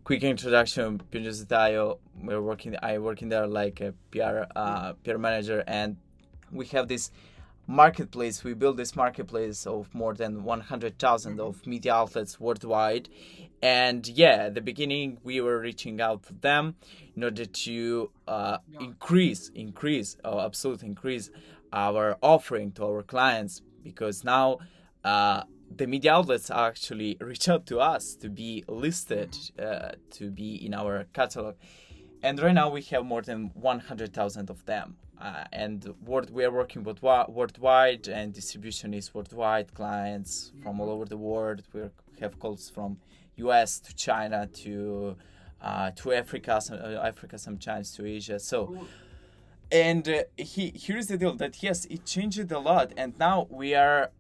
quick introduction, PRNEWS.io. I work in there like a PR manager, and we have this marketplace. We built this marketplace of more than 100,000 Mhm. of media outlets worldwide. And yeah, at the beginning we were reaching out to them in order to Yeah. absolutely increase our offering to our clients, because now the media outlets actually reach out to us to be listed, Mhm. to be in our catalog. And right now we have more than 100,000 of them. And we are working worldwide, and distribution is worldwide. Clients from all Mhm. over the world. We have calls from U.S. to China to Africa, Africa sometimes to Asia. So, Cool. and here's the deal that yes, it changed a lot, and now we are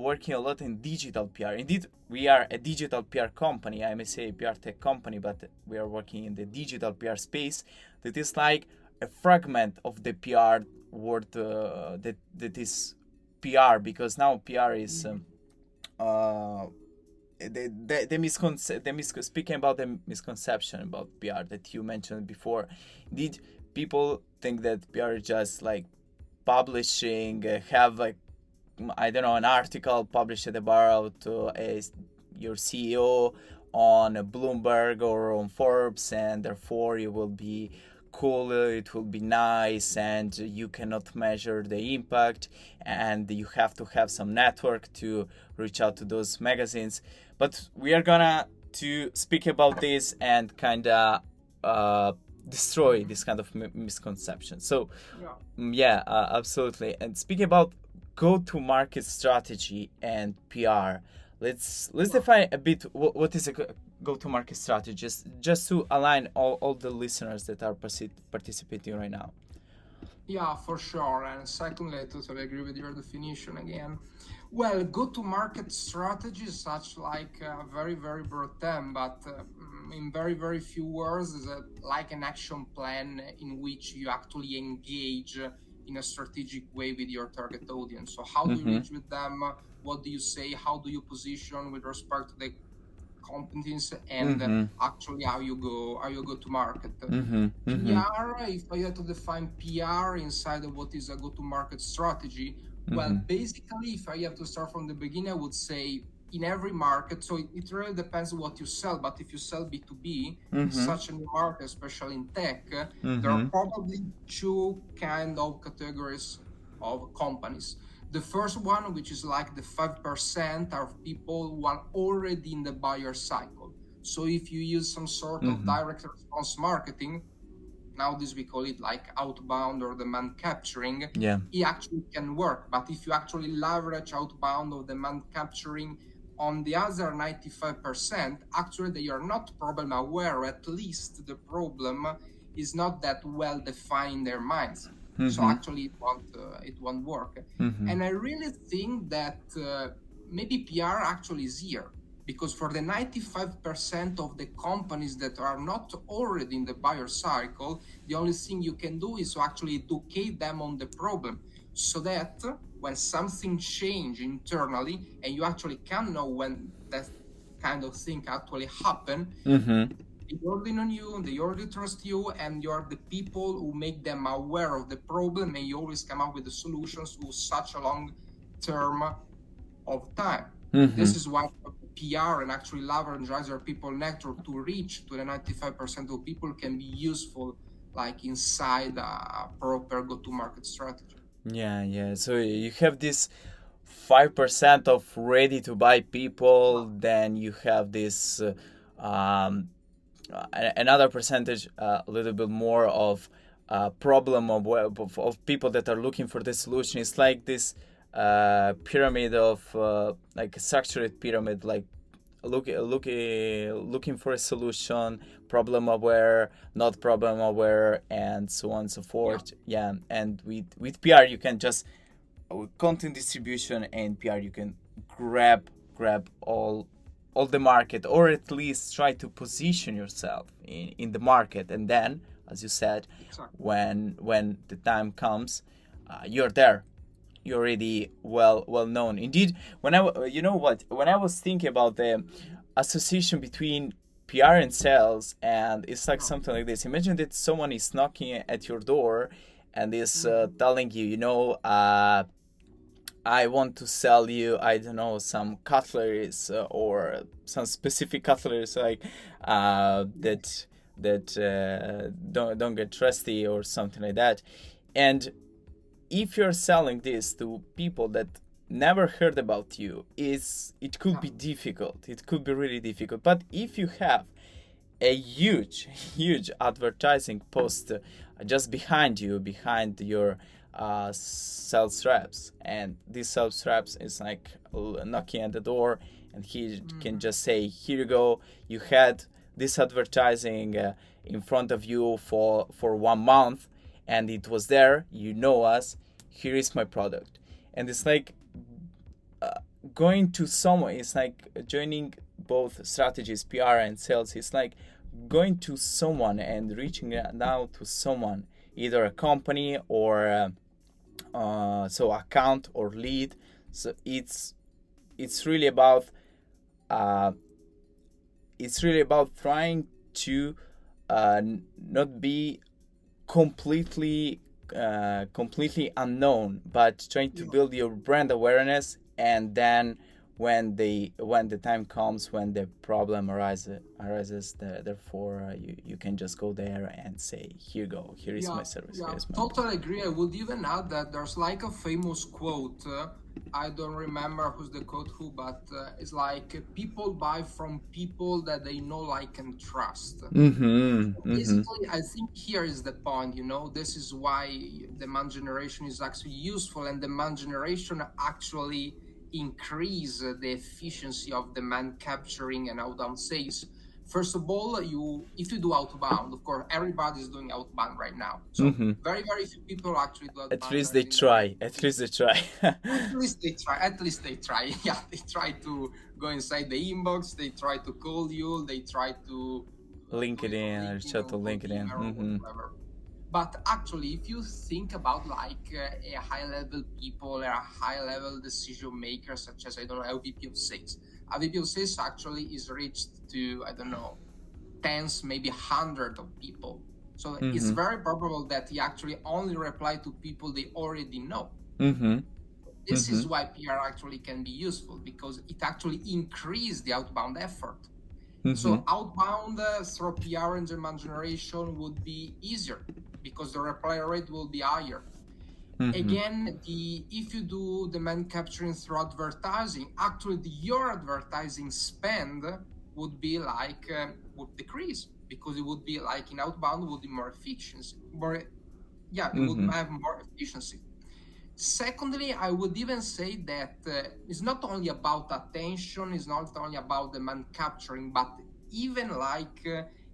working a lot in digital PR. Indeed, we are a digital PR company. I may say PR tech company, but we are working in the digital PR space. That is like a fragment of the PR world, that is PR, because now PR is Mhm. uh, speaking about the misconception about PR that you mentioned before. Did people think that PR is just like publishing, have like, I don't know, an article published about your CEO on Bloomberg or on Forbes, and therefore it will be cool, it will be nice, and you cannot measure the impact, and you have to have some network to reach out to those magazines. But we are gonna to speak about this and kind of uh, destroy Mhm. this kind of misconception. So Yeah. yeah, absolutely. And speaking about go-to-market strategy and PR, let's Yeah. define a bit what is a go-to-market strategy, just to align all the listeners that are participating right now. Yeah, for sure. And secondly, I totally agree with your definition again. Well, go-to-market strategy is such like a very, very broad term, but in very, very few words, is like an action plan in which you actually engage in a strategic way with your target audience. So, how do you Mm-hmm. reach with them? What do you say? How do you position with respect to the competence and Mm-hmm. actually how you go to market? Mm-hmm. Mm-hmm. PR, if I had to define PR inside of what is a go-to-market strategy, well, Mm-hmm. basically, if I have to start from the beginning, I would say in every market, so it really depends on what you sell, but if you sell B2B in Mm-hmm. such a new market, especially in tech, there are Mm-hmm. probably two kind of categories of companies. The first one, which is like the 5%, are people who are already in the buyer cycle. So if you use some sort of Mm-hmm. direct response marketing, nowadays we call it like outbound or demand capturing, Yeah. it actually can work. But if you actually leverage outbound or demand capturing on the other 95%, actually they are not problem aware, or at least the problem is not that well defined in their minds. So Mm-hmm. actually it won't work. Mm-hmm. And I really think that maybe PR actually is here, because for the 95% of the companies that are not already in the buyer cycle, the only thing you can do is to actually educate them on the problem, so that when something change internally and you actually can know when that kind of thing actually happen, Mm-hmm. they already know you, they already trust you, and you're the people who make them aware of the problem, and you always come up with the solutions to such a long term of time. Mm-hmm. This is why PR and actually leverage other people network to reach to the 95% of people can be useful, like inside a proper go-to-market strategy. Yeah, yeah. So you have this 5% of ready to buy people, then you have this um, another percentage, a little bit more of problem of people that are looking for the solution. It's like this pyramid of like a structured pyramid, like looking for a solution, problem aware, not problem aware, and so on and so Yeah. forth. Yeah, and with PR you can just, with content distribution and PR, you can grab all the market, or at least try to position yourself in the market, and then, as you said, Exactly. when the time comes, you're there, you're already well known. Indeed, when I you know what, when I was thinking about the association between PR and sales, and it's like Yeah. something like this. Imagine that someone is knocking at your door and is Mhm. telling you, I want to sell you, I don't know, some cutleries or some specific cutleries like Yes. that don't get rusty or something like that. And if you're selling this to people that never heard about you, is it could Yeah. be difficult. It could be really difficult. But if you have a huge, huge advertising post just behind you, behind your sales reps, and this sales reps is like knocking at the door, and he can Mhm. just say, "Here you go. You had this advertising in front of you for 1 month, and it was there. You know us. Here is my product." And it's like uh, going to someone. It's like joining both strategies, PR and sales. It's like going to someone and reaching out to someone, either a company or so account or lead. So it's really about uh, it's really about trying to not be completely completely unknown, but trying to Yeah. build your brand awareness, and then when the time comes, when the problem arises, therefore you can just go there and say, here you go, here is Yeah, my service, yeah, here is my totally agree. I would even add that there's like a famous quote. I don't remember who's the quote who, but it's like people buy from people that they know, like, and trust. mm-hmm mm-hmm Basically, I think here is the point, this is why demand generation is actually useful, and demand generation actually increase the efficiency of demand capturing and outbound sales. First of all, if you do outbound, of course, everybody's doing outbound right now. So mm-hmm very, very few people actually do at outbound least they in the market. try, at least they try. At least they try. At least they try. Yeah, they try to go inside the inbox. They try to call you. They try to do it on LinkedIn or LinkedIn chat or on cold LinkedIn. email or Mm-hmm whatever. But actually, if you think about like a high level people or a high level decision maker, such as, I don't know, a VP of sales, a VP of sales actually is reached to, I don't know, tens, maybe hundreds of people. So it's mm-hmm very probable that he actually only reply to people they already know. mm-hmm This mm-hmm is why PR actually can be useful, because it actually increases the outbound effort. mm-hmm So outbound through PR and demand generation would be easier because the reply rate will be higher. mm-hmm Again, the if you do demand capturing through advertising, actually your advertising spend would be like would decrease, because it would be like in outbound would be more efficiency, more, yeah, it would mm-hmm have more efficiency. Secondly, I would even say that it's not only about attention, it's not only about demand capturing, but even like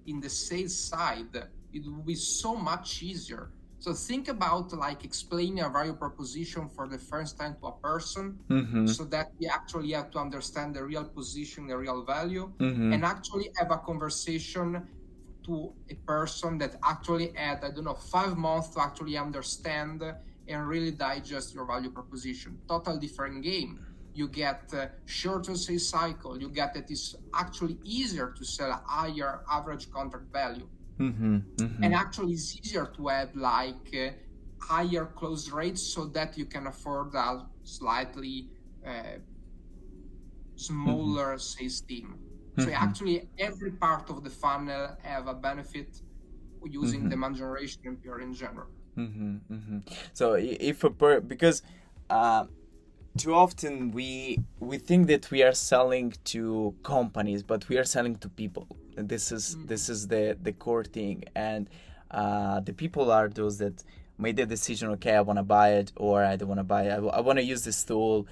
in the sales side, it will be so much easier. So think about like explaining a value proposition for the first time to a person, mm-hmm so that we actually have to understand the real position, the real value, mm-hmm and actually have a conversation to a person that actually had, I don't know, 5 months to actually understand and really digest your value proposition. Total different game. You get shorter sales cycle. You get that it's actually easier to sell a higher average contract value, mm-hmm mm-hmm and actually it's easier to have like higher close rates, so that you can afford a slightly uh, mm-hmm smaller sales team. So mm-hmm actually every part of the funnel have a benefit using mm-hmm demand generation and PR in general. mm-hmm mm-hmm so if because uh too often we think that we are selling to companies, but we are selling to people. And Mhm. this is the core thing. And the people are those that made the decision. Okay, I want to buy it, or I don't want to buy it. I want to use this tool,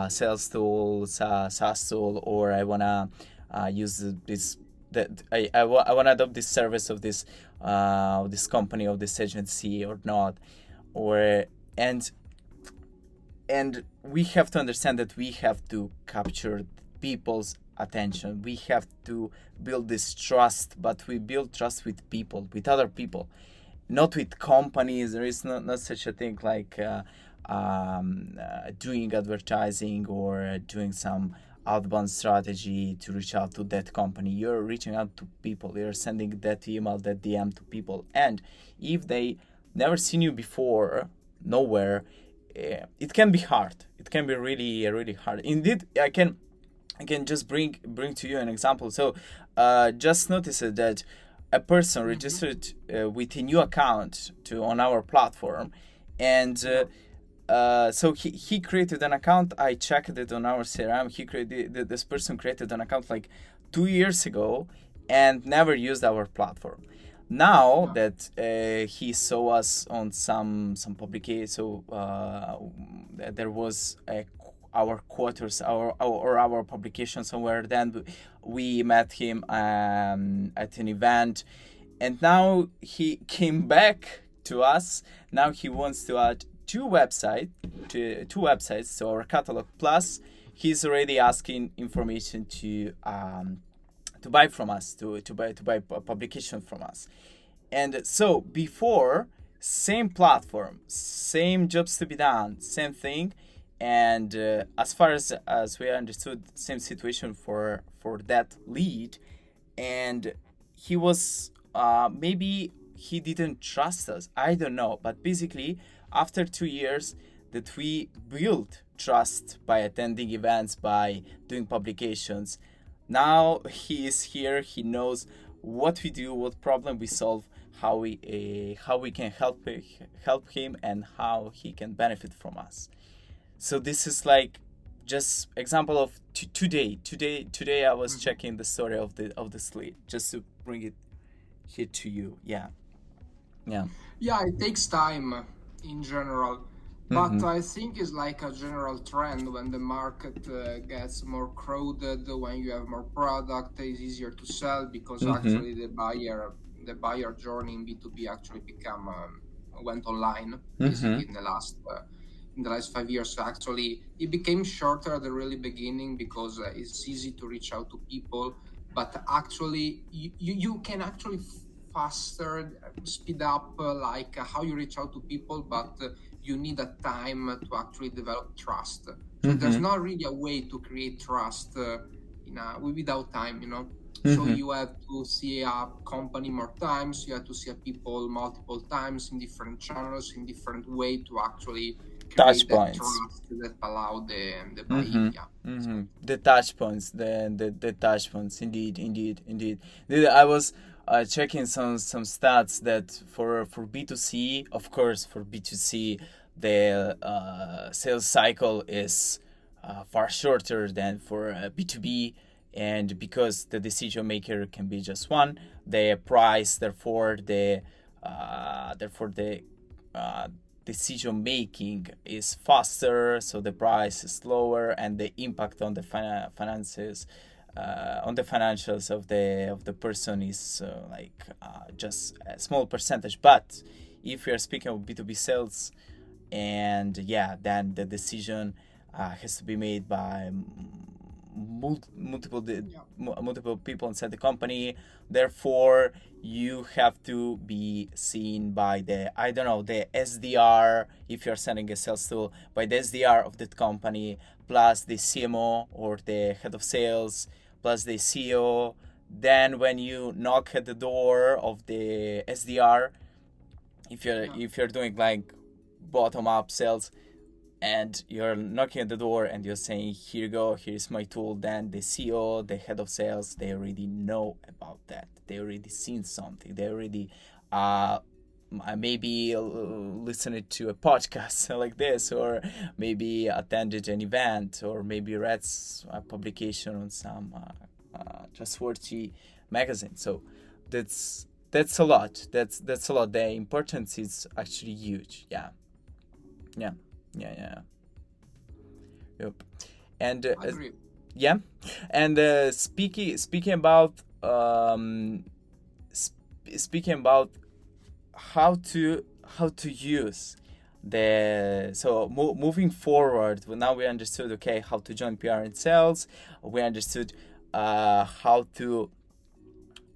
sales tool, SaaS tool, or I want to use this. That I want to adopt this service of this company, of this agency, or not, or and we have to understand that we have to capture people's attention. We have to build this trust, but we build trust with people, with other people, not with companies. There is not such a thing like doing advertising or doing some outbound strategy to reach out to that company. You're reaching out to people. You're sending that email, that DM to people. And if they never seen you before, nowhere, it can be hard. It can be really, really hard. Indeed, I can just bring to you an example. So, just notice that a person Hmm. registered with a new account to on our platform, and Yeah. so he created an account. I checked it on our CRM. This person created an account like 2 years ago and never used our platform. Now Yeah. that he saw us on some publication, so there was our quarters, our publication somewhere. Then we met him at an event, and now he came back to us. Now he wants to add two websites to our catalog. Plus, he's already asking information to buy from us, to buy a publication from us. And so before, same platform, same jobs to be done, same thing. And as far as we understood, same situation for that lead. And he was maybe he didn't trust us, I don't know, but basically after 2 years that we built trust by attending events, by doing publications, now he is here, he knows what we do, what problem we solve, how we can help him, and how he can benefit from us. So this is like just example of today I was Hmm. checking the story of the slate just to bring it here to you. Yeah. Yeah. Yeah, it takes time in general, but Mm-hmm. I think it's like a general trend when the market gets more crowded, when you have more product, it's easier to sell because Mm-hmm. actually the buyer journey in B2B actually become went online Mm-hmm. basically in the last 5 years. So actually, it became shorter at the really beginning because it's easy to reach out to people, but actually you can actually faster speed up how you reach out to people, but you need a time to actually develop trust. So there's Mm-hmm. not really a way to create trust without time. So Mm-hmm. you have to see a company more times, you have to see a people multiple times in different channels, in different way to actually Touch create that points. trust that allow the Mm-hmm. buying. Yeah. Mm-hmm. So The touch points, the touch points. Indeed, indeed, indeed. I was checking some stats that for B2C, of course, for B2C, the sales cycle is far shorter than for B2B, and because the decision maker can be just one, the price, therefore the uh, decision making is faster, so the price is lower, and the impact on the finances, on the financials of the person is just a small percentage. But if we are speaking of B2B sales, and yeah, then the decision has to be made by yeah. multiple people inside the company. Therefore, you have to be seen by the, I don't know, the SDR, if you're selling a sales tool, by the SDR of that company, plus the CMO or the head of sales, plus the CEO. Then when you knock at the door of the SDR, if you're Yeah. if you're doing like bottom up sales, and you're knocking at the door and you're saying, here you go, here's my tool, then the CEO, the head of sales, they already know about that, they already seen something, they already uh maybe listened to a podcast like this, or maybe attended an event, or maybe read a publication on some trustworthy magazine. So that's a lot. That's a lot. The importance is actually huge. Yeah. Yeah. Yeah. Yeah. Yep. And I agree. yeah, and speaking about um, speaking about how to use the, so moving forward, well, now we understood, okay, how to join PR and sales. We understood how to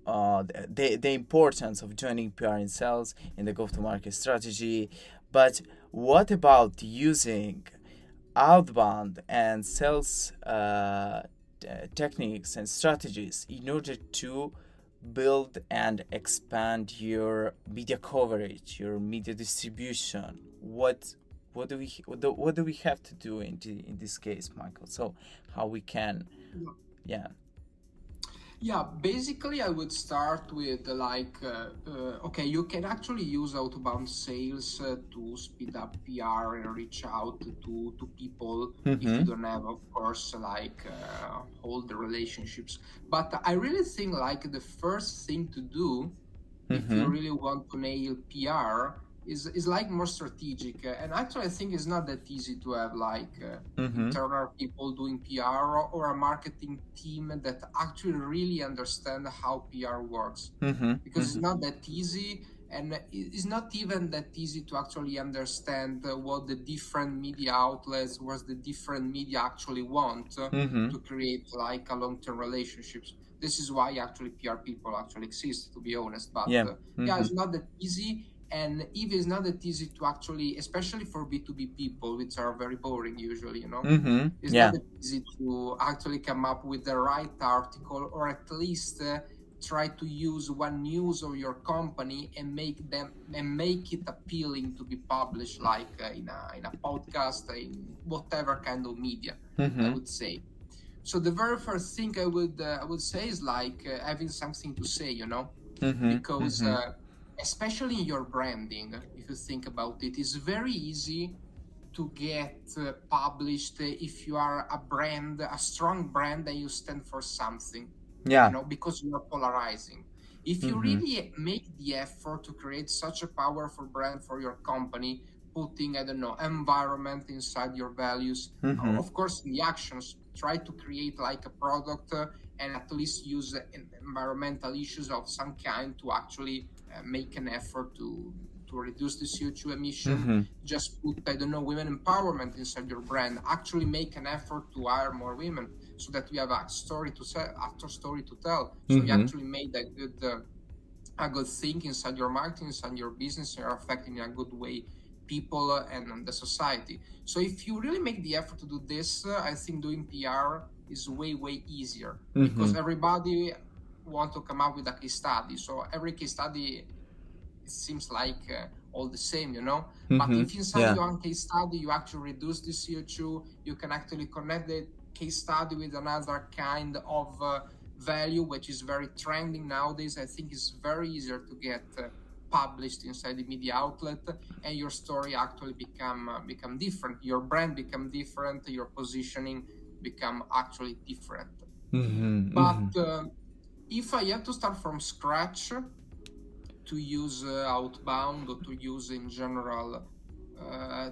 the importance of joining PR and sales in the go-to-market strategy. But what about using outbound and sales techniques and strategies in order to build and expand your media coverage, your media distribution? What do we have to do in this case, Michael? So how we can, yeah. Yeah, basically, I would start with okay, you can actually use outbound sales to speed up PR and reach out to people if you Mm-hmm. don't have, of course, all the relationships. But I really think like the first thing to do if you Mm-hmm. really want to nail PR is like more strategic. And actually, I think it's not that easy to have Mm-hmm. internal people doing PR or a marketing team that actually really understand how PR works, Mm-hmm. because it's Mm-hmm. not that easy. And it's not even that easy to actually understand what the different media outlets, what the different media actually want Mm-hmm. to create like a long-term relationships. This is why actually PR people actually exist, to be honest. But Yeah. yeah, Mm-hmm. it's not that easy. And if it's not that easy to actually, especially for B2B people, which are very boring usually, Mm-hmm. it's not Yeah. that easy to actually come up with the right article, or at least try to use one news of your company and make it appealing to be published like in a podcast, in whatever kind of media, I Mm-hmm. would say. So the very first thing I would say is having something to say, Mm-hmm. because Mm-hmm. especially in your branding, if you think about it, it's very easy to get published if you are a brand, a strong brand, and you stand for something, Yeah. because you are polarizing. If you Mm-hmm. really make the effort to create such a powerful brand for your company, putting, I don't know, environment inside your values, Mm-hmm. of course, in the actions, try to create like a product and at least use environmental issues of some kind to actually make an effort to reduce the CO2 emission. Mm-hmm. Just put, I don't know, women empowerment inside your brand. Actually make an effort to hire more women so that we have a story to sell, after story to tell. So you Mm-hmm. actually made a good thing inside your marketing, inside your business, and you're affecting in a good way people and the society. So if you really make the effort to do this, I think doing PR is way easier, Mm-hmm. because everybody want to come up with a case study. So every case study, it seems like all the same. But Mm-hmm. if inside Yeah. your own case study you actually reduce the CO2, you can actually connect the case study with another kind of value, which is very trending nowadays. I think it's very easier to get published inside the media outlet, and your story actually become different. Your brand become different. Your positioning become actually different. Mm-hmm. But Mm-hmm. if I have to start from scratch to use outbound, or to use in general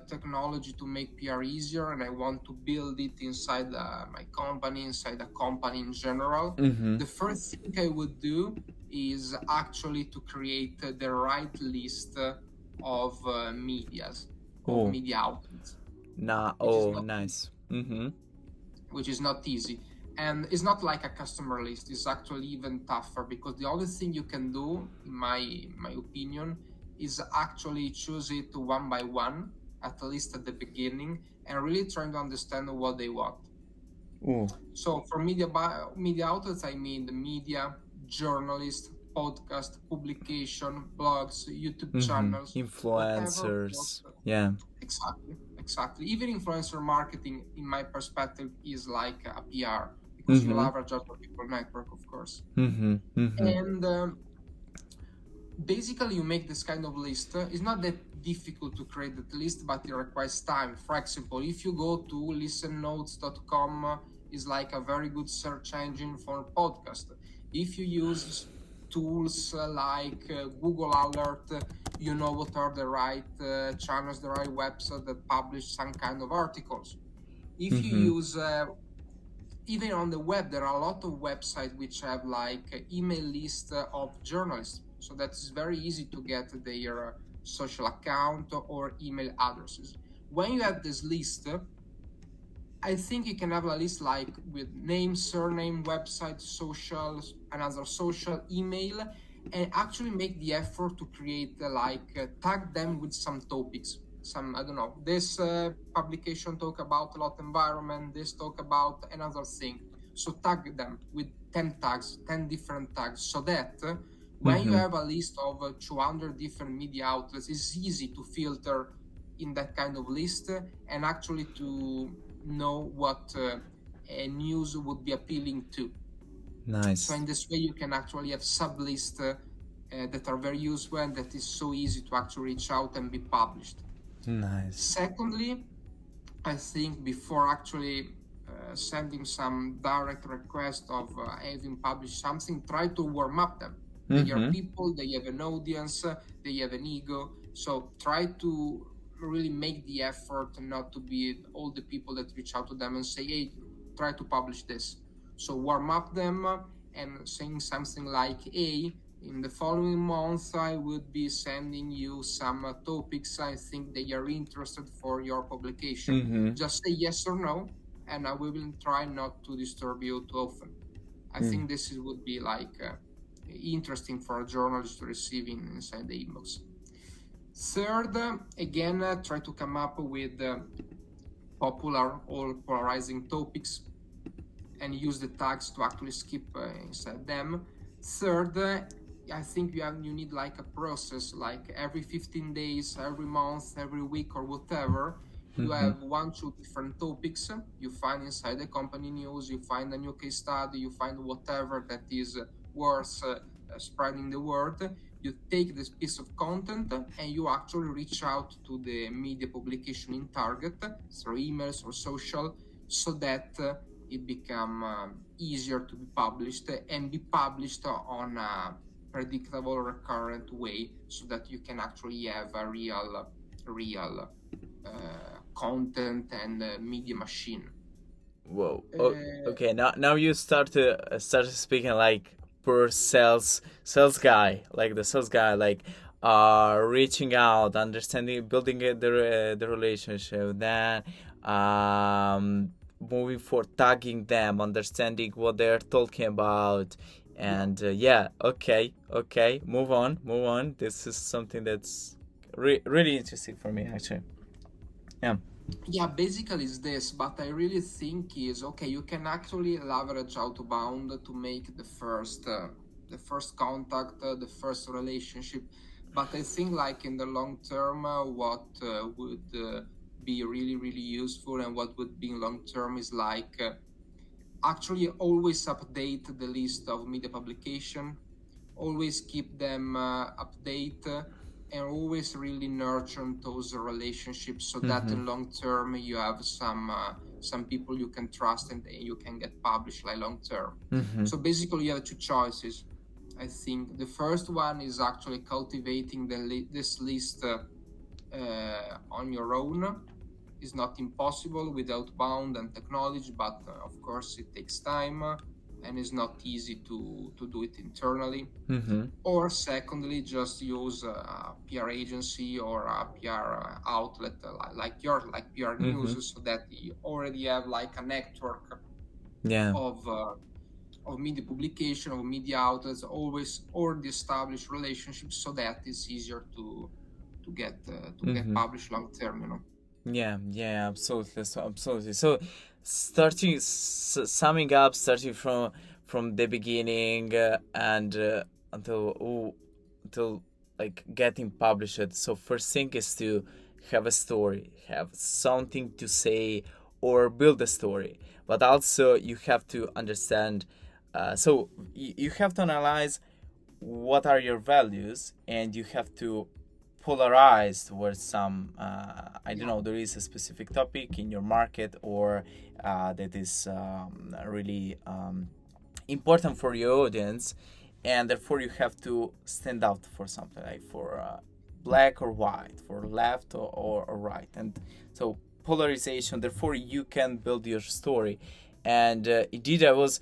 technology to make PR easier, and I want to build it inside my company, inside a company in general, Mm-hmm. the first thing I would do is actually to create the right list of medias, of Oh. media outlets, Nah. which is Oh, not nice. Mm-hmm. easy. And it's not like a customer list. It's actually even tougher, because the only thing you can do, in my opinion, is actually choose it one by one, at least at the beginning, and really trying to understand what they want. Oh. So for media outlets, I mean the media, journalists, podcast, publication, blogs, YouTube Mm-hmm. channels, whatever, of course. Influencers. Yeah. Exactly. Even influencer marketing, in my perspective, is like a PR, because you Mm-hmm. leverage other people network, of course. Mm-hmm. Mm-hmm. And basically, you make this kind of list. It's not that difficult to create that list, but it requires time. For example, if you go to listennotes.com, is like a very good search engine for podcast. If you use tools like Google Alert, you know what are the right channels, the right website that publish some kind of articles. If you Mm-hmm. use even on the web, there are a lot of websites which have like email list of journalists. So that's very easy to get their social account or email addresses. When you have this list, I think you can have a list like with name, surname, website, social, another social, email, and actually make the effort to create tag them with some topics. Some, I don't know, this publication talk about a lot environment, this talk about another thing. So tag them with 10 tags, 10 different tags, so that when you Mm-hmm. have a list of 200 different media outlets, it's easy to filter in that kind of list and actually to know what a news would be appealing to. So Nice. in this way, you can actually have sub-lists that are very useful and that is so easy to actually reach out and be published. Nice. Secondly, I think before actually sending some direct request of having published something, try to warm up them. They are Mm-hmm. people, they have an audience, they have an ego. So try to really make the effort not to be all the people that reach out to them and say, hey, try to publish this. So warm up them and saying something like, hey, in the following month, I would be sending you some topics I think they are interested for your publication. Mm-hmm. Just say yes or no, and we will try not to disturb you too often. I think would be like interesting for a journalist to receive inside the inbox. Third, again, try to come up with popular or polarizing topics and use the tags to actually skip inside them. Third, I think you need like a process, like every 15 days, every month, every week, or whatever. You Mm-hmm. have one, two different topics you find inside the company news. You find a new case study. You find whatever that is worth spreading the word. You take this piece of content and you actually reach out to the media publication in target through emails or social, so that it become easier to be published and be published on a predictable, recurrent way, so that you can actually have a real content and media machine. Whoa. Uh, Okay. Now you start speaking like per sales guy, like the sales guy, like reaching out, understanding, building the relationship, then moving for tagging them, understanding what they're talking about, yeah, and yeah. Okay. Move on. This is something that's really interesting for me actually. Yeah. yeah, basically it's this, but I really think is okay. You can actually leverage outbound to make the first contact, the first relationship. But I think like in the long term, what would be really useful and what would be in long term is like actually always update the list of media publication, always keep them update, and always really nurture those relationships, so that Mm-hmm. in long term you have some people you can trust and you can get published like long term. Mm-hmm. So basically you have two choices. I think the first one is actually cultivating this list on your own. Is not impossible without bound and technology, but of course it takes time and is not easy to do it internally. Mm-hmm. Or secondly, just use a PR agency or a PR outlet like PR Mm-hmm. News, so that you already have like a network Yeah. of uh, of media publication, of media outlets, always already established relationships, so that it's easier to get Mm-hmm. published long term. Yeah, absolutely. So absolutely. So, summing up, starting from the beginning and until like getting published. So first thing is to have a story, have something to say, or build a story. But also you have to understand. So you have to analyze what are your values, and you have to polarize towards some I don't Yeah. know, there is a specific topic in your market, or that is really important for your audience, and therefore you have to stand out for something, like for black or white, for left or right. And so polarization, therefore you can build your story. And indeed, I was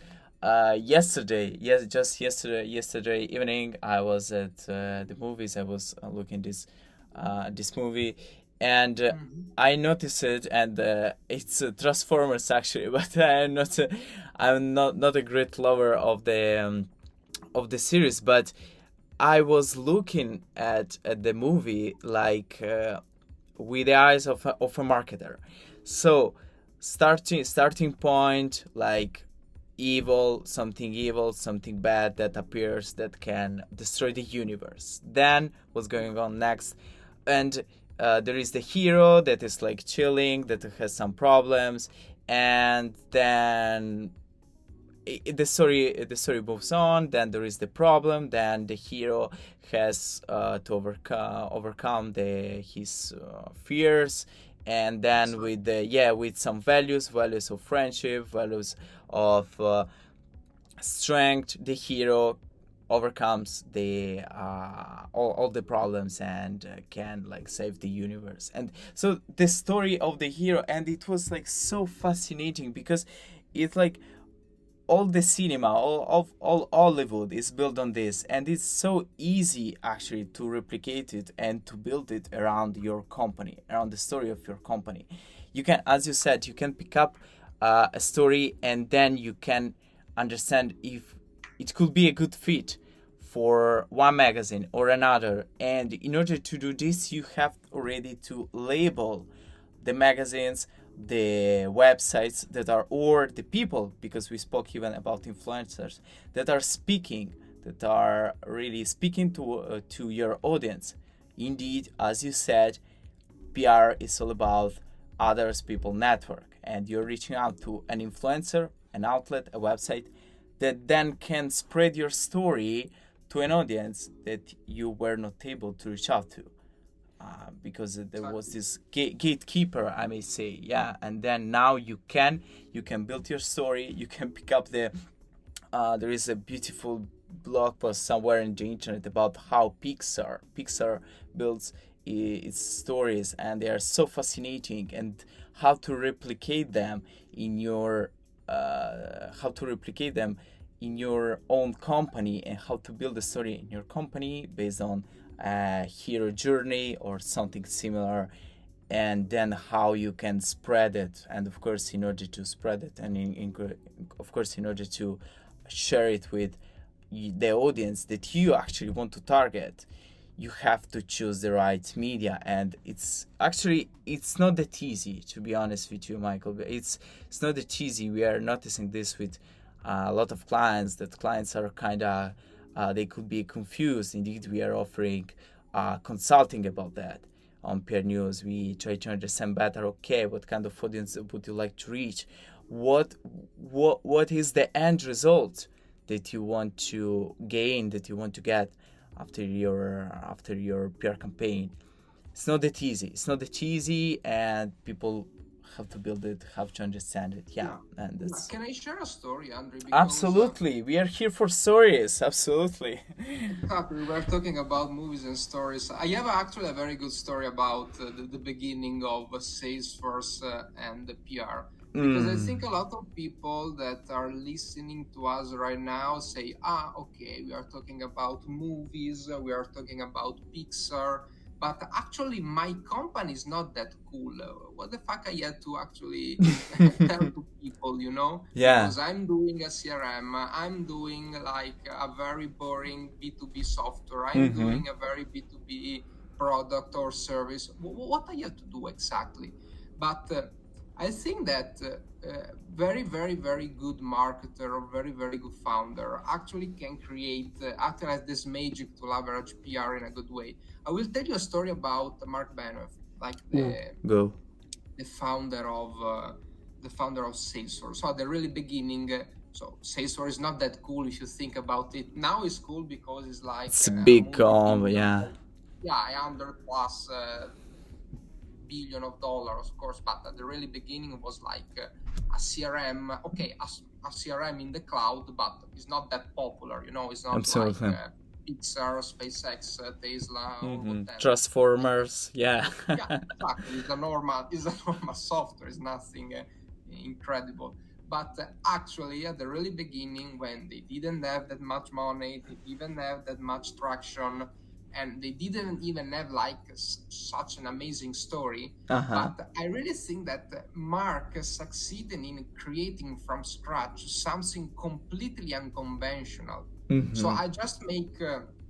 yesterday, yes, just yesterday evening, I was at the movies. I was looking this movie, and Mhm. I noticed it, and it's Transformers actually, but I'm not a great lover of the series, but I was looking at the movie like with the eyes of a marketer. So starting point, like evil, something bad that appears that can destroy the universe. Then what's going on next? And there is the hero that is like chilling, that has some problems, and then the story moves on. Then there is the problem. Then the hero has to overcome his fears, and then Exactly. with some values of friendship, values of strength, the hero overcomes the all the problems and can like save the universe. And so the story of the hero, and it was like so fascinating because it's like all the cinema, all Hollywood is built on this, and it's so easy actually to replicate it and to build it around your company, around the story of your company. You can, as you said, you can pick up a story, and then you can understand if it could be a good fit for one magazine or another. And in order to do this, you have already to label the magazines, the websites that are, or the people, because we spoke even about influencers that are speaking, that are really speaking to your audience. Indeed, as you said, PR is all about others people network, and you're reaching out to an influencer, an outlet, a website that then can spread your story to an audience that you were not able to reach out to, because there was Exactly. this gatekeeper, I may say. Yeah. And then now you can build your story. You can pick up the there is a beautiful blog post somewhere in the internet about how Pixar builds its stories, and they are so fascinating, and how to replicate them in your own company, and how to build a story in your company based on a hero journey or something similar, and then how you can spread it. And of course, in order to spread it, and of course, in order to share it with the audience that you actually want to target, you have to choose the right media. And it's not that easy, to be honest with you, Michael. It's not that easy. We are noticing this with a lot of clients, that clients are kind of they could be confused. Indeed, we are offering consulting about that on PR News. We try to understand better. Okay, what kind of audience would you like to reach? What is the end result that you want to gain, that you want to get after your PR campaign? It's not that easy, and people have to build it, have to understand it. Yeah. Yeah. And Yeah. that's Can I share a story, Andre? Because absolutely, we are here for stories. Absolutely. exactly, we're talking about movies and stories. I have actually a very good story about the beginning of Salesforce and the PR. Because I Mm. think a lot of people that are listening to us right now say, okay, we are talking about movies, we are talking about Pixar, but actually my company is not that cool. What the fuck I had to actually tell to people, Yeah. because I'm doing a CRM, I'm doing like a very boring B2B software, I'm Mm-hmm. doing a very B2B product or service. What I have to do exactly? But I think that very, very, very good marketer or very, very good founder actually can create, actually has this magic to leverage PR in a good way. I will tell you a story about Mark Benioff, like Ooh. Go. the founder of Salesforce. So at the really beginning, so Salesforce is not that cool if you think about it. Now it's cool because it's like It's a a big combo. multi-billion, Yeah. yeah, 100 plus billion of dollars, of course. But at the really beginning, it was like a CRM. Okay, a CRM in the cloud, but it's not that popular. It's not like Absolutely. Pixar, SpaceX, Tesla, or Mm-hmm. whatever. Transformers. Yeah. Yeah, exactly. It's a normal software. It's nothing incredible. But actually, at the really beginning, when they didn't have that much money, they didn't have that much traction, and they didn't even have like such an amazing story. Uh-huh. But I really think that Mark succeeded in creating from scratch something completely unconventional. So Mm-hmm. I just make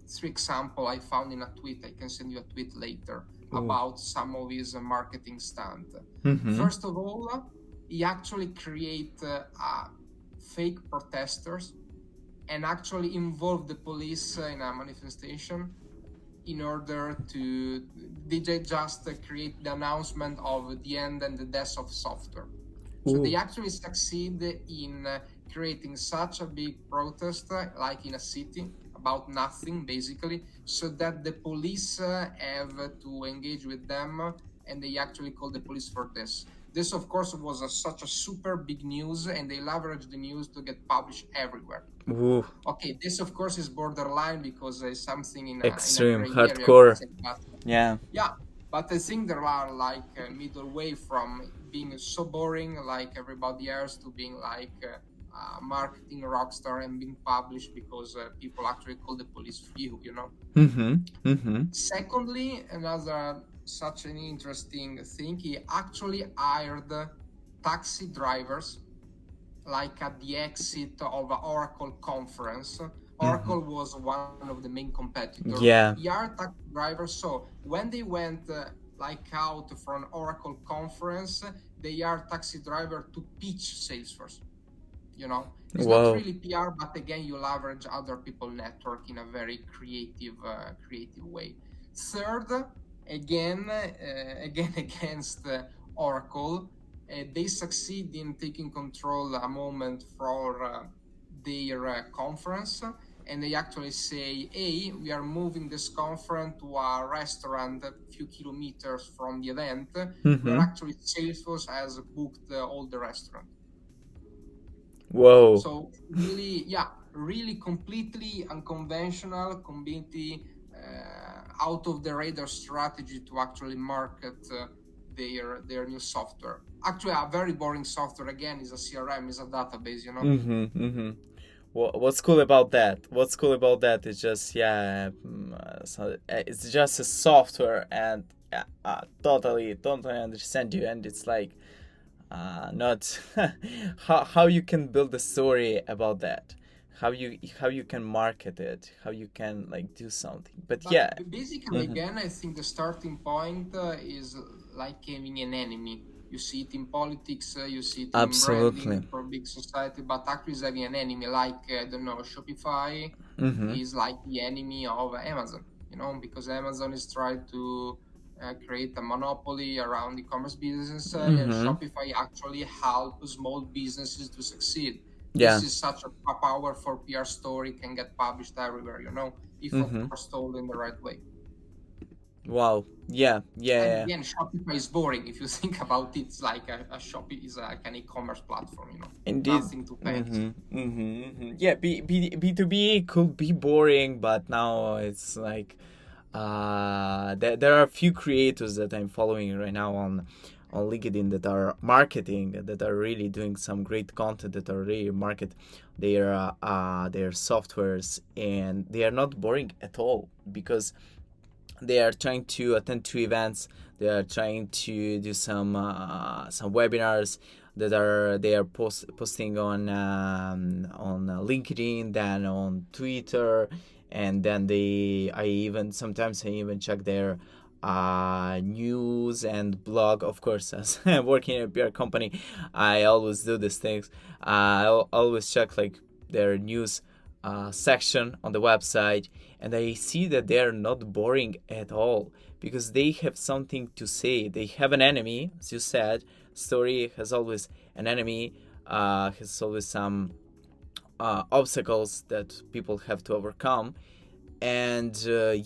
three example I found in a tweet. I can send you a tweet later Ooh. about some of his marketing stunt. Mm-hmm. First of all, he actually create a fake protesters and actually involve the police in a manifestation in order to they just create the announcement of the end and the death of software. So they Ooh. actually succeed in creating such a big protest, like in a city, about nothing, basically, so that the police have to engage with them, and they actually call the police for this. This, of course, was such a super big news, and they leveraged the news to get published everywhere. Ooh. Okay, this, of course, is borderline because it's something in a Extreme gray area, I would hardcore. say, but Yeah. yeah, but I think there are like a middle way from being so boring like everybody else to being like a marketing rock star and being published because people actually call the police for you, you know. Mm-hmm. Mm-hmm. Secondly, another such an interesting thing, he actually hired taxi drivers like at the exit of an Oracle conference. Mm-hmm. Oracle was one of the main competitor. Yeah. ER taxi drivers. So when they went like out from Oracle conference, they are taxi driver to pitch Salesforce. You know, it's not Wow. really PR, but again, you leverage other people network in a very creative way. Third, again against Oracle, they succeed in taking control a moment for their conference, and they actually say, "Hey, we are moving this conference to a restaurant a few kilometers from the event, where Mm-hmm. actually Salesforce has booked all the restaurant." Whoa. So really, yeah, really completely unconventional, completely out of the radar strategy to actually market their new software. Actually, a very boring software again is a CRM, is a database, you know. Mm-hmm. Mm-hmm. What's cool about that? What's cool about that is just it's just a software, and totally understand you, and it's like not how you can build a story about that, how you can market it, how you can like do something. But But yeah. basically, Mm-hmm. again, I think the starting point is like having an enemy. You see it in politics, you see it in Absolutely. branding for big society, but actually is having an enemy. Like, I don't know, Shopify Mm-hmm. is like the enemy of Amazon, you know, because Amazon is trying to create a monopoly around e-commerce business, and Mm-hmm. Shopify actually help small businesses to succeed. Yeah. This is such a powerful PR story, can get published everywhere, you know, if of Mm-hmm. course told in the right way. Wow. Yeah, yeah, And yeah. again, Shopify is boring if you think about it. It's like a Shopee is like an e-commerce platform, you know, Indeed. nothing too fancy. Mm-hmm. Mm-hmm. Mm-hmm. Yeah, B2B could be boring, but now it's like there are a few creators that I'm following right now on LinkedIn that are marketing, that are really doing some great content, that are really market their softwares, and they are not boring at all because they are trying to attend to events. They are trying to do some webinars that are they are posting on LinkedIn, then on Twitter, and then I even check their news and blog. Of course, as working in a PR company, I always do these things. I always check like their news section on the website, and I see that they are not boring at all because they have something to say. They have an enemy, as you said. Story has always an enemy, has always some obstacles that people have to overcome, and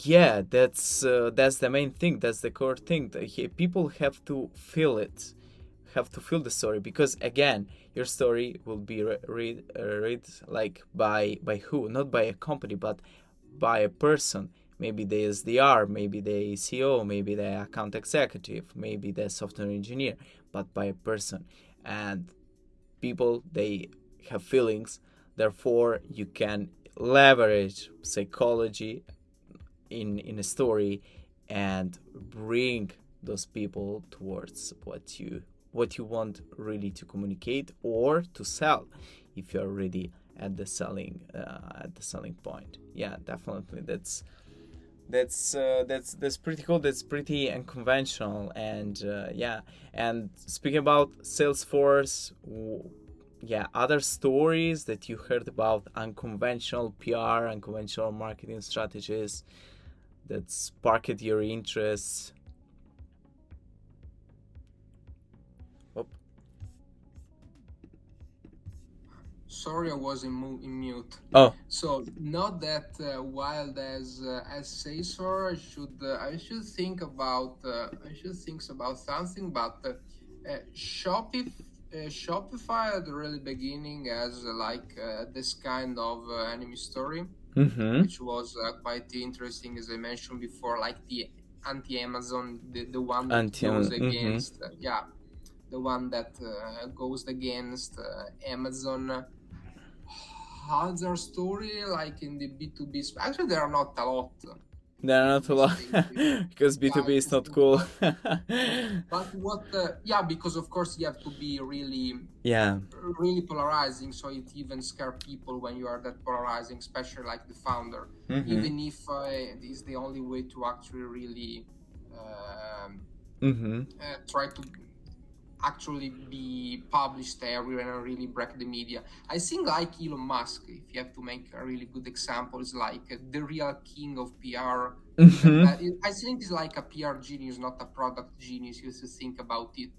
yeah, that's the main thing. That's the core thing. People have to feel it, have to feel the story, because again, your story will be read like by who? Not by a company, but by a person. Maybe the SDR, maybe the CEO, maybe the account executive, maybe the software engineer, but by a person. And people, they have feelings, therefore you can leverage psychology in a story and bring those people towards what you want really to communicate or to sell, if you're already at the selling point. Yeah, definitely. That's pretty cool. That's pretty unconventional. And yeah, and speaking about Salesforce, yeah, other stories that you heard about unconventional PR, unconventional marketing strategies that sparked your interest? Oh. Sorry, I was in mute. Oh. So not that wild as Caesar. I should think about something, but Shopify at the really beginning as this kind of enemy story, Mm-hmm. which was quite interesting, as I mentioned before, like the anti-Amazon, the one that goes Mm-hmm. against, the one that goes against Amazon. Other story like in the B2B actually there are not a lot There are not a B2B lot space. because Yeah, B2B to is not think cool. about. But what yeah, because of course you have to be Yeah. really polarizing, so it even scare people when you are that polarizing, especially like the founder, Mm-hmm. even if it is the only way to actually really um, Mm-hmm. try to actually be published everywhere and really break the media. I think like Elon Musk, if you have to make a really good example, is like the real king of PR. Mm-hmm. I think he's like a PR genius, not a product genius. You have to think about it.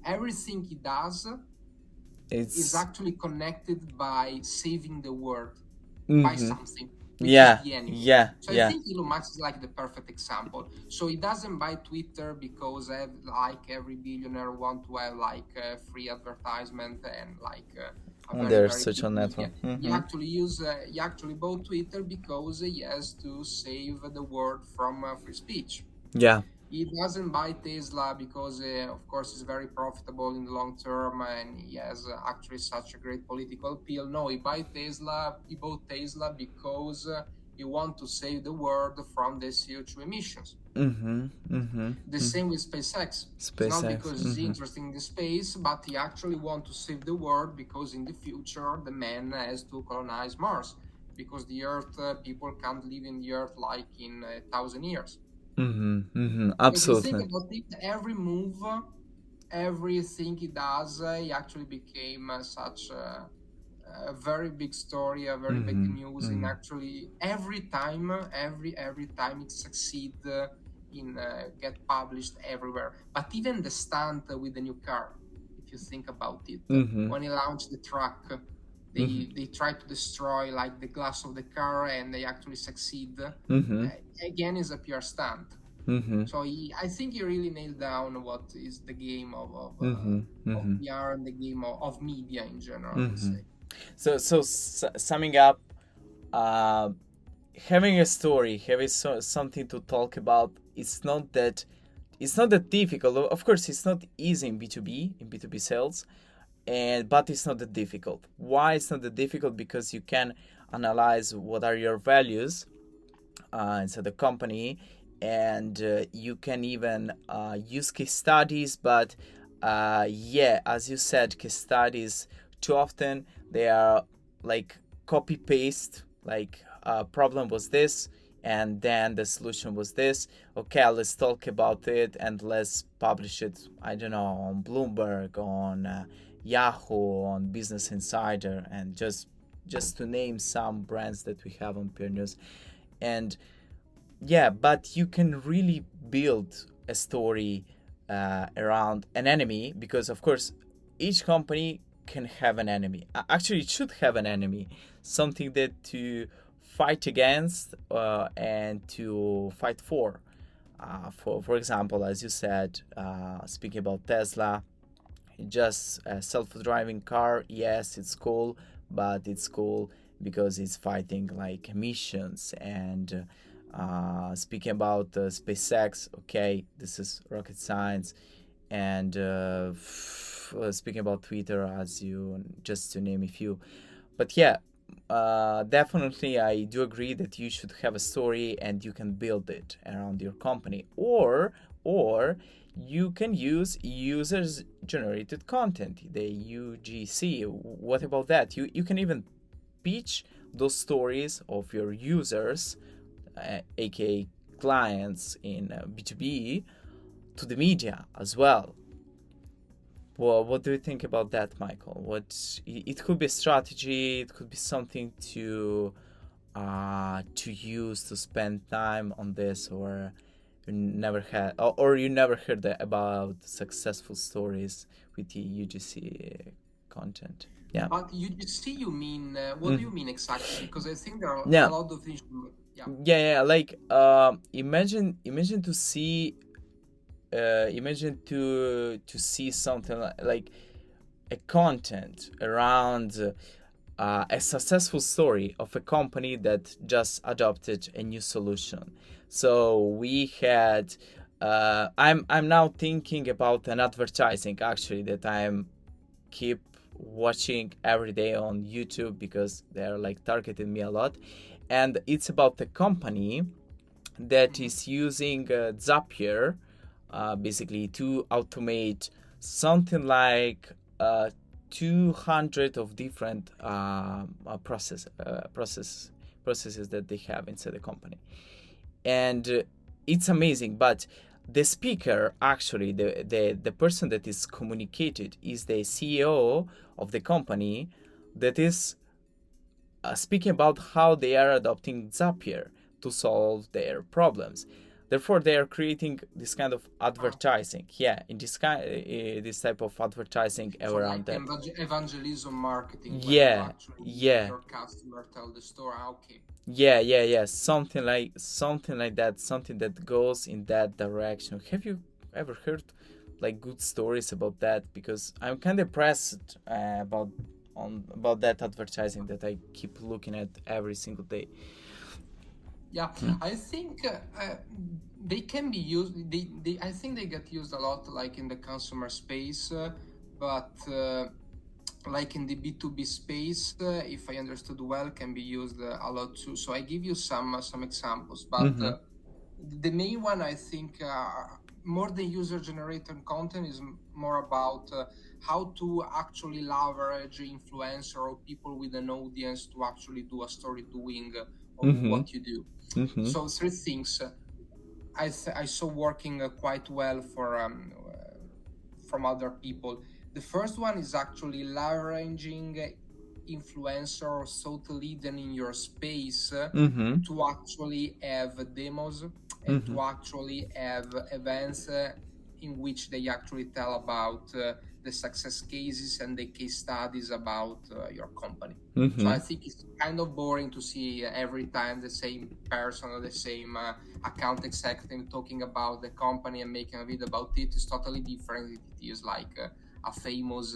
Everything he does is It's. actually connected by saving the world by Mm-hmm. something, which is Yeah. the enemy. Yeah. So I Yeah. think Elon Musk is like the perfect example. So he doesn't buy Twitter because like every billionaire want to have like free advertisement and like a On very their very social big media. network. Mm-hmm. He actually bought Twitter because he has to save the world from free speech. Yeah. He doesn't buy Tesla because, of course, it's very profitable in the long term and he has actually such a great political appeal. No, he buy Tesla. He bought Tesla because he want to save the world from the CO2 emissions. Mm-hmm. Mm-hmm. The Mm-hmm. same with SpaceX. It's not SpaceX. because he's Mm-hmm. interested in the space, but he actually want to save the world because in the future the man has to colonize Mars because the Earth people can't live in the Earth like in 1,000 years. Mm-hmm. Mm-hmm. So if you think Absolutely. about it, every move, everything he does, he actually became such a very big story, a very big Mm-hmm. news. In Mm-hmm. actually every time it succeed in get published everywhere. But even the stunt with the new car, if you think about it, Mm-hmm. when he launched the truck, Mm-hmm. they try to destroy like the glass of the car, and they actually succeed. Mm-hmm. Again, is a pure stunt. Mm-hmm. So I think he really nailed down what is the game Mm-hmm. of Mm-hmm. PR and the game of media in general, I would Mm-hmm. say. So summing up, uh, having a story, having something to talk about, it's not that difficult. Of course, it's not easy in B2B sales, and but it's not that difficult. Why it's not that difficult? Because you can analyze what are your values inside the company, and you can even use case studies. But yeah, as you said, case studies too often they are like copy paste. Like problem was this, and then the solution was this. Okay, let's talk about it and let's publish it. I don't know, on Bloomberg, on Yahoo, on Business Insider, and just to name some brands that we have on Peer News. And yeah, but you can really build a story around an enemy, because of course each company can have an enemy. Actually, it should have an enemy, something that to fight against and to fight for. For example, as you said, speaking about Tesla, just a self-driving car. Yes, it's cool, but it's cool because it's fighting like emissions. And speaking about SpaceX, okay, this is rocket science. And speaking about Twitter, as you just to name a few. But yeah, definitely I do agree that you should have a story and you can build it around your company, or you can use users generated content, the UGC. What about that? You can even pitch those stories of your users, aka clients in B2B, to the media as well. Well, what do you think about that, Michael? It could be a strategy, it could be something to use to spend time on this, or you never had, or you never heard about successful stories with the UGC content. Yeah. But UGC, you mean, what do Mm. you mean exactly? Because I think there are a Yeah. lot of things. Yeah. Yeah, yeah. Like, imagine to see, imagine to see something like a content around a successful story of a company that just adopted a new solution. So we had. I'm now thinking about an advertising actually that I'm keep watching every day on YouTube because they're like targeting me a lot, and it's about the company that Mhm. is using Zapier basically to automate something like 200 of different processes that they have inside the company, and it's amazing. But the speaker, actually, the person that is communicated is the CEO of the company that is speaking about how they are adopting Zapier to solve their problems. Therefore, they are creating this kind of Ah, advertising. Yeah, in this type of advertising so around like that. evangelism marketing, where you Yeah, actually make yeah, your customer tell the story. Ah, okay. yeah. Something like that. Something that goes in that direction. Have you ever heard like good stories about that? Because I'm kind of impressed about that advertising that I keep looking at every single day. Yeah, Mm. I think they can be used. I think they get used a lot, like in the consumer space, but like in the B2B space, if I understood well, can be used a lot too. So I give you some examples, but Mm-hmm. the main one I think more than user generated content is more about how to actually leverage influencer or people with an audience to actually do a story doing of Mm-hmm. what you do. Mm-hmm. So three things I saw working quite well for from other people. The first one is actually leveraging influencer or thought leader in your space Mm-hmm. to actually have demos and Mm-hmm. to actually have events in which they actually tell about the success cases and the case studies about your company. So Mm-hmm. I think it's kind of boring to see every time the same person or the same account executive talking about the company and making a video about it. Is totally different. It is like a famous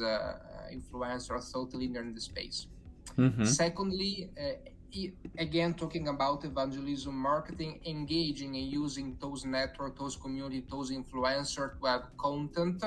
influencer or thought leader in the space. Mm-hmm. Secondly, again, talking about evangelism marketing, engaging and using those network, those community, those influencers to have content.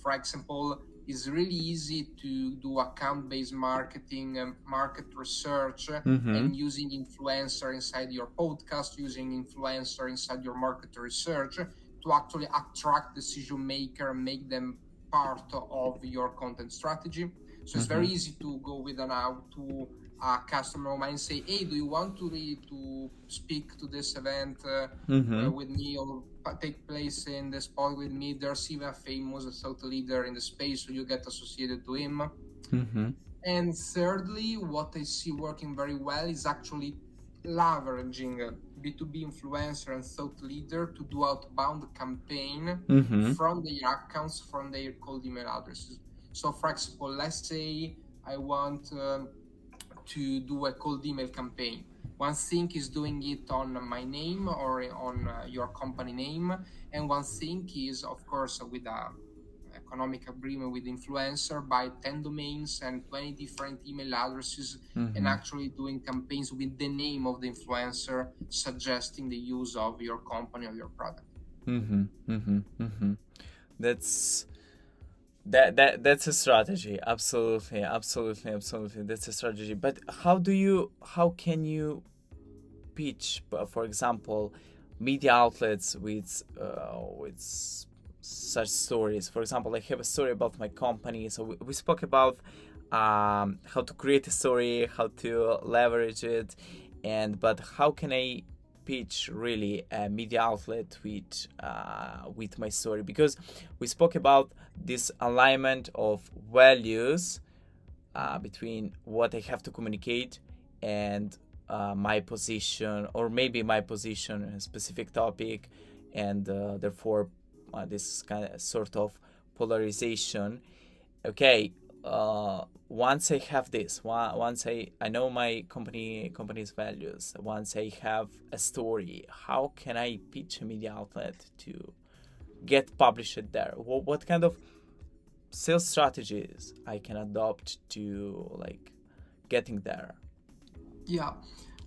For example, it's really easy to do account-based marketing, market research, Mm-hmm. and using influencer inside your podcast, using influencer inside your market research to actually attract decision maker and make them part of your content strategy. So it's Mm-hmm. very easy to go with an out to a customer of mine and say, "Hey, do you want to speak to this event Mm-hmm. with me or take place in the spot with me?" There's even a famous thought leader in the space, so you get associated to him. Mm-hmm. And thirdly, what I see working very well is actually leveraging B2B influencer and thought leader to do outbound campaign Mm-hmm. from their accounts, from their cold email addresses. So, for example, let's say I want to do a cold email campaign. One thing is doing it on my name or on your company name, and one thing is, of course, with a economic agreement with influencer, buy 10 domains and 20 different email addresses, and Mm-hmm. actually doing campaigns with the name of the influencer suggesting the use of your company or your product. Mm-hmm. Mm-hmm. Mm-hmm. That's that's a strategy. Absolutely, absolutely, absolutely. That's a strategy. But how can you pitch, for example, media outlets with such stories? For example, I have a story about my company. So we spoke about how to create a story, how to leverage it, and but how can I pitch really a media outlet with my story, because we spoke about this alignment of values between what I have to communicate and my position, or maybe my position in a specific topic, and therefore this kind of sort of polarization. Okay, once I have this, once I know my company's values, once I have a story, how can I pitch a media outlet to get published there? What kind of sales strategies I can adopt to like getting there? Yeah,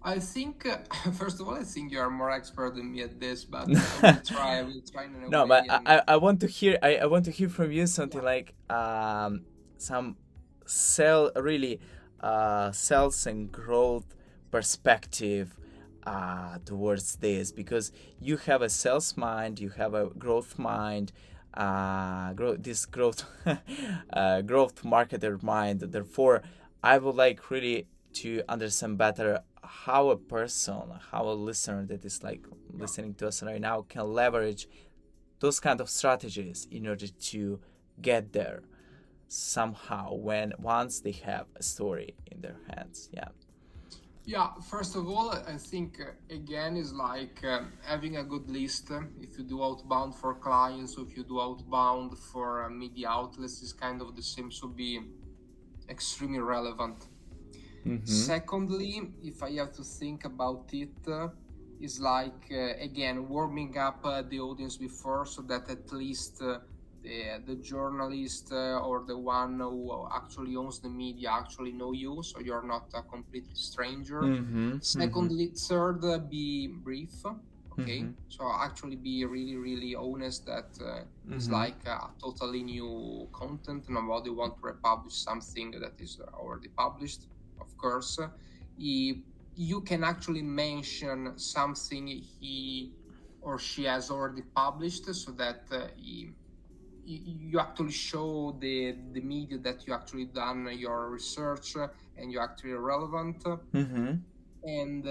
I think first of all, I think you are more expert than me at this, but I will try. I will try in a No, but way, and I want to hear, I want to hear from you something yeah, like some really sales and growth perspective towards this, because you have a sales mind, you have a growth mind, growth growth marketer mind. Therefore, I would like really to understand better how a person, how a listener that is like yeah. listening to us right now can leverage those kind of strategies in order to get there somehow when once they have a story in their hands. Yeah. Yeah, first of all, I think again is like having a good list. If you do outbound for clients, or if you do outbound for media outlets, is kind of the same. So be extremely relevant. Mm-hmm. Secondly, if I have to think about it, is like again warming up the audience before, so that at least the journalist or the one who actually owns the media actually know you, so you're not a completely stranger. Mm-hmm. Mm-hmm. Secondly, third, be brief. Okay, Mm-hmm. so actually be really really honest that is Mm-hmm. like a totally new content. Nobody want to republish something that is already published. Of course, you can actually mention something he or she has already published, so that you actually show the media that you actually done your research and you're actually relevant. Mm-hmm. And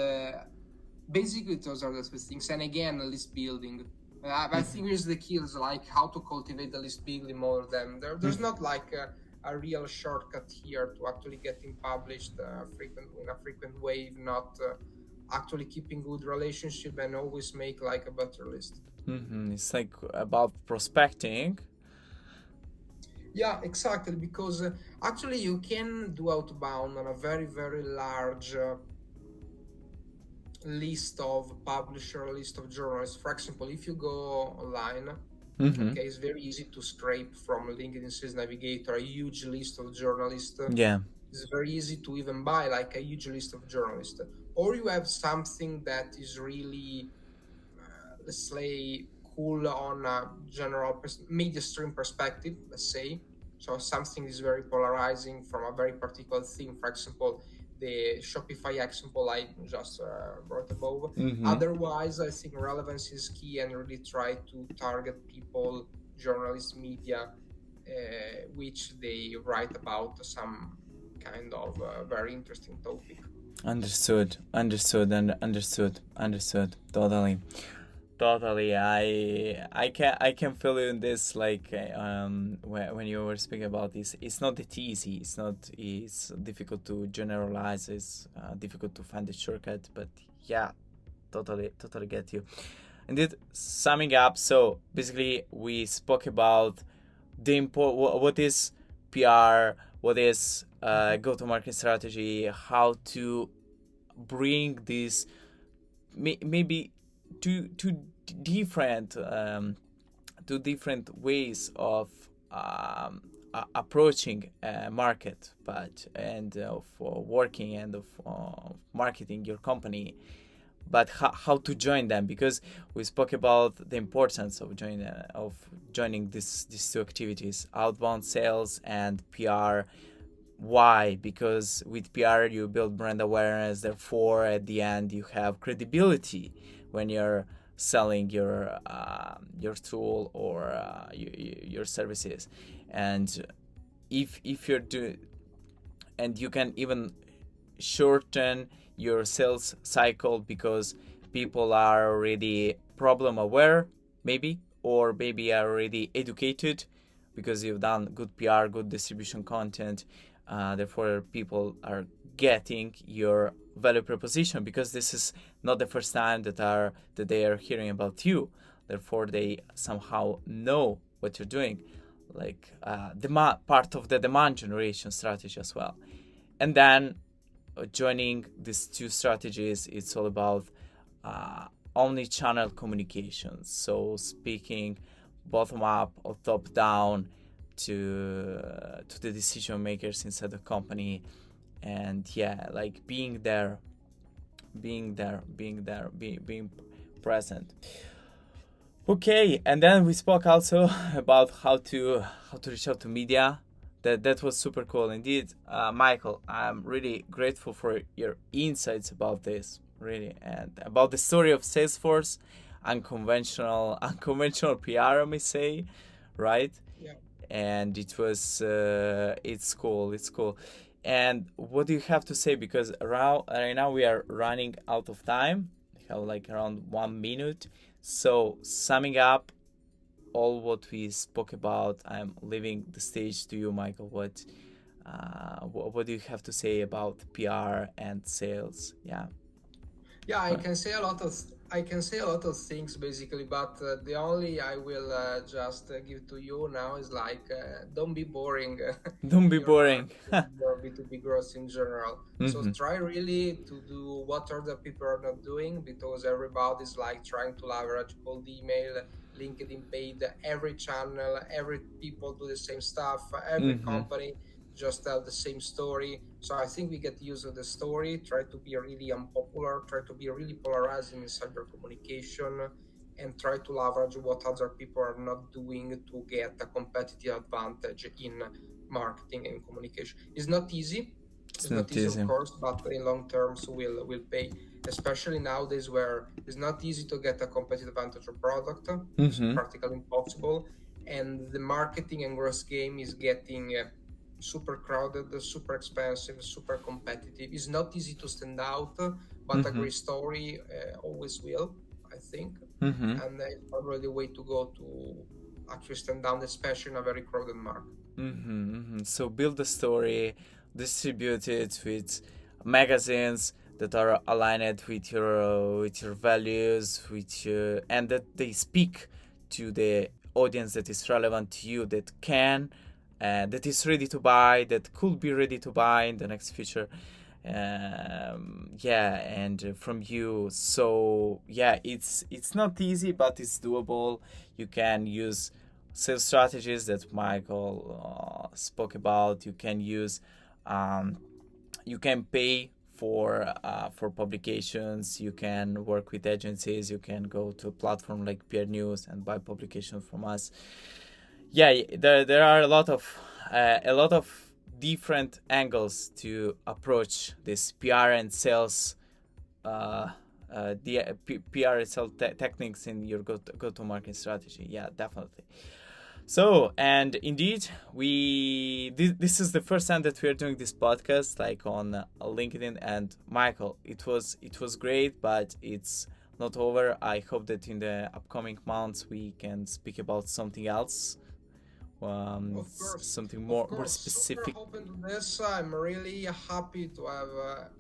basically those are the three things. And again, list building. I think here's the key, is like how to cultivate the list building more than there's not like a real shortcut here to actually getting published in a frequent way, if not actually keeping good relationship and always make like a better list. Mm-hmm. It's like about prospecting. Yeah, exactly, because actually you can do outbound on a very very large list of publisher, list of journalists. For example, if you go online, Mm-hmm. okay, it's very easy to scrape from LinkedIn Sales Navigator a huge list of journalists. Yeah. It's very easy to even buy like a huge list of journalists. Or you have something that is really, let's say, cool on a general media stream perspective, let's say. So something is very polarizing from a very particular theme. For example, the Shopify example I just brought above. Mm-hmm. Otherwise, I think relevance is key, and really try to target people, journalists, media, which they write about some kind of very interesting topic. Understood. Understood. And understood. Understood. Totally. Totally, I can feel you in this. Like when you were speaking about this, it's not that easy. It's difficult to generalize. It's difficult to find a shortcut. But yeah, totally get you. Indeed, summing up. So basically, we spoke about what is PR, what is Mhm. go-to-market strategy, how to bring this maybe two different two different ways of approaching a market, but and of working and of marketing your company, but how to join them, because we spoke about the importance of joining these two activities, outbound sales and PR. Why? Because with PR you build brand awareness, therefore at the end you have credibility when you're selling your tool or your services. And if you're doing, and you can even shorten your sales cycle, because people are already problem aware, maybe, or maybe are already educated because you've done good PR, good distribution content. Therefore, people are getting your value proposition because this is not the first time that they are hearing about you. Therefore, they somehow know what you're doing, like part of the demand generation strategy as well. And then joining these two strategies, it's all about uh, omni-channel communications. So speaking bottom up or top down to the decision makers inside the company, and yeah, like being present. Okay, and then we spoke also about how to reach out to media. That was super cool indeed, Michael. I'm really grateful for your insights about this, really, and about the story of Salesforce, unconventional PR, I may say, right? Yeah. And it's cool. And what do you have to say? Because around right now we are running out of time. We have like around 1 minute. So summing up all what we spoke about, I'm leaving the stage to you, Michael. What do you have to say about PR and sales? Yeah. Yeah, I can say a lot of things basically, but the only I will just give to you now is like don't be boring Don't in be your boring. marketing or B2B growth in general. So Mm-hmm. try really to do what other people are not doing, because everybody's like trying to leverage cold email, LinkedIn paid, every channel, every people do the same stuff, every Mm-hmm. company just tell the same story. So I think we get used to the story, try to be really unpopular, try to be really polarizing inside your communication, and try to leverage what other people are not doing to get a competitive advantage in marketing and communication. It's not easy. It's It's not not easy, of easy. course, but in long terms will pay. Especially nowadays, where it's not easy to get a competitive advantage of product. It's Mm-hmm. practically impossible, and the marketing and growth game is getting super crowded, super expensive, super competitive. It's not easy to stand out, but a Mm-hmm. great story always will, I think. Mm-hmm. And it's probably the way to go to actually stand out, especially in a very crowded market. Mm-hmm, mm-hmm. So build a story, distribute it with magazines that are aligned with your values, and that they speak to the audience that is relevant to you, that is ready to buy, that could be ready to buy in the next future. Yeah, and from you. So yeah, it's not easy, but it's doable. You can use sales strategies that Michael spoke about. Um, you can pay for publications. You can work with agencies. You can go to a platform like PR News and buy publications from us. Yeah, there are a lot of different angles to approach this PR and sales PR and sales techniques in your go to market strategy. Yeah, definitely. So, and indeed, this is the first time that we are doing this podcast, like on LinkedIn. And Michael, it was great, but it's not over. I hope that in the upcoming months we can speak about something else, Of course, something of more course. Super specific. open to this. I'm really happy to have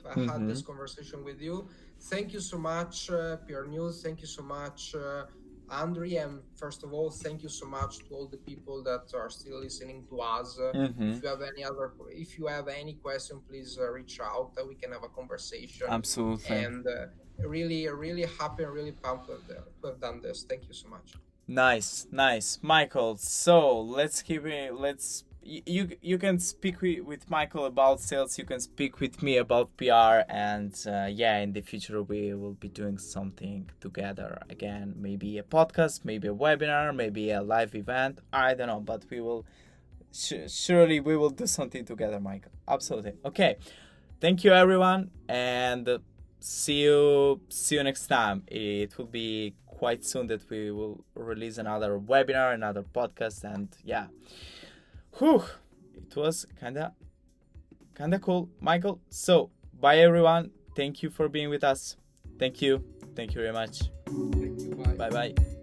had Mm-hmm. this conversation with you. Thank you so much, PR News. Thank you so much, Andre. And first of all, thank you so much to all the people that are still listening to us. Mm-hmm. If you have any question, please reach out. We can have a conversation. Absolutely. And really, really happy and really pumped to have done this. Thank you so much. Nice, nice, Michael. So let's keep it. You can speak with Michael about sales. You can speak with me about PR, and yeah, in the future we will be doing something together again. Maybe a podcast, maybe a webinar, maybe a live event. I don't know, but we will surely we will do something together, Michael. Absolutely. Okay. Thank you, everyone, and see you next time. It will be quite soon that we will release another webinar, another podcast, and yeah, whew, it was kinda cool, Michael. So bye, everyone. Thank you for being with us. Thank you. Thank you very much. Thank you. Bye. Bye bye.